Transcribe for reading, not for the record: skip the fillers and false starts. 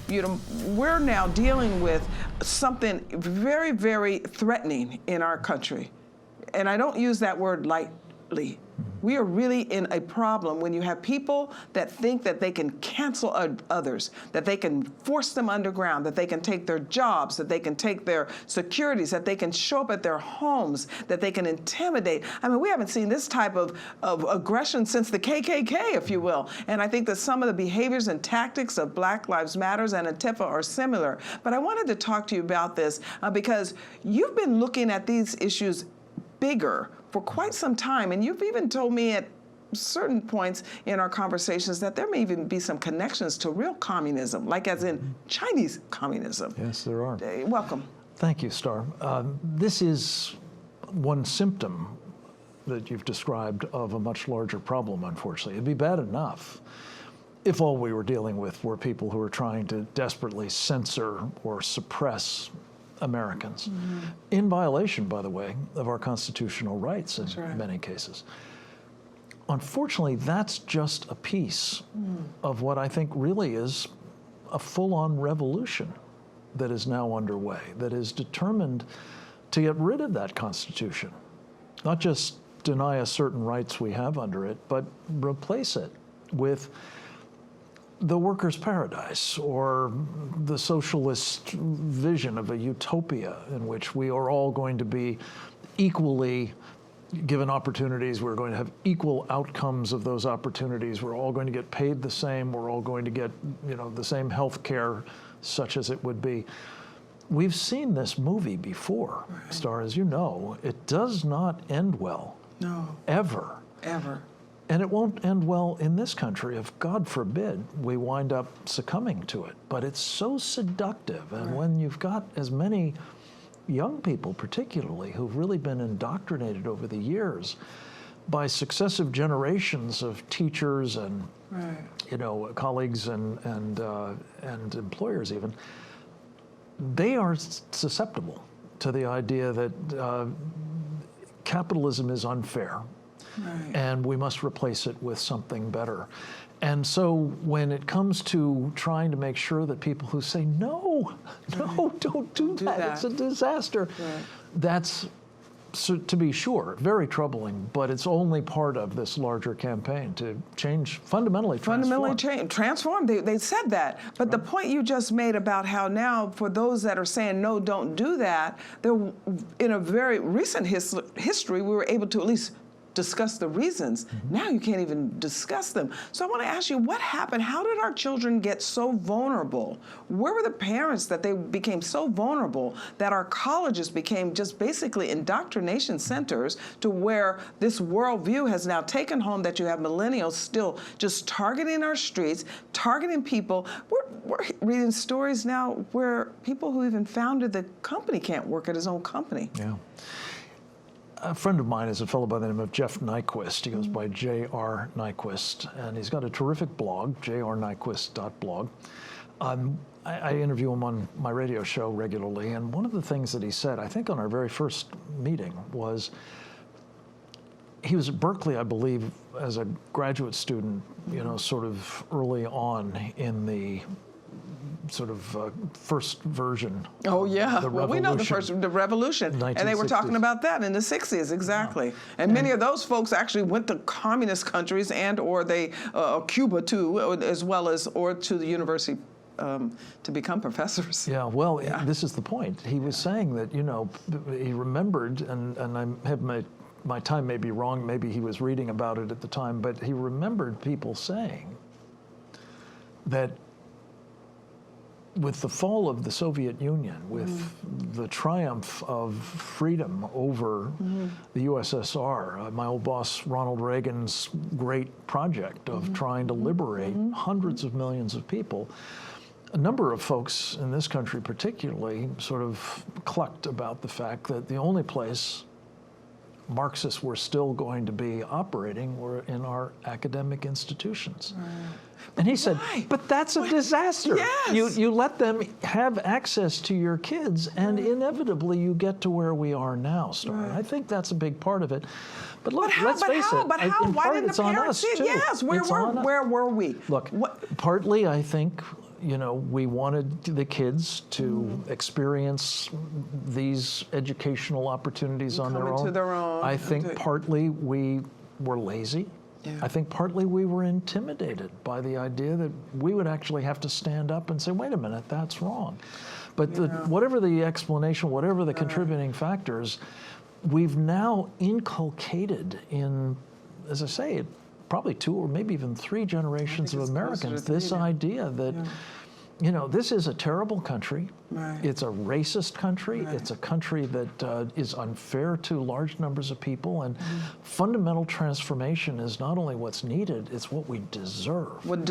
we're now dealing with something very, very threatening in our country. And I don't use that word lightly. We are really in a problem when you have people that think that they can cancel others, that they can force them underground, that they can take their jobs, that they can take their securities, that they can show up at their homes, that they can intimidate. I mean, we haven't seen this type of aggression since the KKK, if you will. And I think that some of the behaviors and tactics of Black Lives Matters and Antifa are similar. But I wanted to talk to you about this because you've been looking at these issues bigger for quite some time, and you've even told me at certain points in our conversations that there may even be some connections to real communism, like as in Chinese communism. Yes, there are. Welcome. Thank you, Star. This is one symptom that you've described of a much larger problem, unfortunately. It'd be bad enough if all we were dealing with were people who were trying to desperately censor or suppress Americans, in violation, by the way, of our constitutional rights in many cases. Unfortunately, that's just a piece of what I think really is a full-on revolution that is now underway, that is determined to get rid of that Constitution, not just deny us certain rights we have under it, but replace it with the workers' paradise, or the socialist vision of a utopia in which we are all going to be equally given opportunities, we're going to have equal outcomes of those opportunities, we're all going to get paid the same, we're all going to get, the same health care, such as it would be. We've seen this movie before, Star, as you know. It does not end well. No. Ever. Ever. And it won't end well in this country if, God forbid, we wind up succumbing to it. But it's so seductive. And when you've got as many young people, particularly, who've really been indoctrinated over the years by successive generations of teachers and, colleagues and employers even, they are susceptible to the idea that capitalism is unfair. And we must replace it with something better. And so when it comes to trying to make sure that people who say, no, don't do that, it's a disaster, that's, to be sure, very troubling, but it's only part of this larger campaign to change, fundamentally transform. They said that. But the point you just made about how now, for those that are saying, no, don't do that, in a very recent history, we were able to at least discuss the reasons. Now you can't even discuss them. So I want to ask you, what happened? How did our children get so vulnerable? Where were the parents that they became so vulnerable that our colleges became just basically indoctrination centers, to where this worldview has now taken home, that you have millennials still just targeting our streets, targeting people. We're reading stories now where people who even founded the company can't work at his own company. Yeah. A friend of mine is a fellow by the name of Jeff Nyquist. He goes by J.R. Nyquist, and he's got a terrific blog, jrnyquist.blog. I interview him on my radio show regularly, and one of the things that he said, I think on our very first meeting, was he was at Berkeley, I believe, as a graduate student, sort of early on in the sort of first version. Oh yeah, well we know the revolution, and they were talking about that in the 60s, exactly. Yeah. And many of those folks actually went to communist countries or they Cuba too, as well as or to the university to become professors. Yeah, well, this is the point. He was saying that he remembered, and I have my time may be wrong. Maybe he was reading about it at the time, but he remembered people saying that with the fall of the Soviet Union, with the triumph of freedom over the USSR, my old boss Ronald Reagan's great project of trying to liberate hundreds of millions of people, a number of folks in this country particularly sort of clucked about the fact that the only place Marxists were still going to be operating were in our academic institutions. And he said, but that's a disaster. Yes. You let them have access to your kids, and inevitably you get to where we are now, Star. I think that's a big part of it. But look, let's face it. But how? Why didn't the parents see it? Yes, where were we? Look, partly I think, you know, we wanted the kids to experience these educational opportunities on their Coming own. to their own. I think partly we were lazy. Yeah. I think partly we were intimidated by the idea that we would actually have to stand up and say, wait a minute, that's wrong. But whatever the explanation, whatever the contributing factors, we've now inculcated in, as I say, probably 2 or maybe even 3 generations of it's closer Americans, to 3 this now. idea that, you know, this is a terrible country. Right. It's a racist country. Right. It's a country that is unfair to large numbers of people. And fundamental transformation is not only what's needed, it's what we deserve. What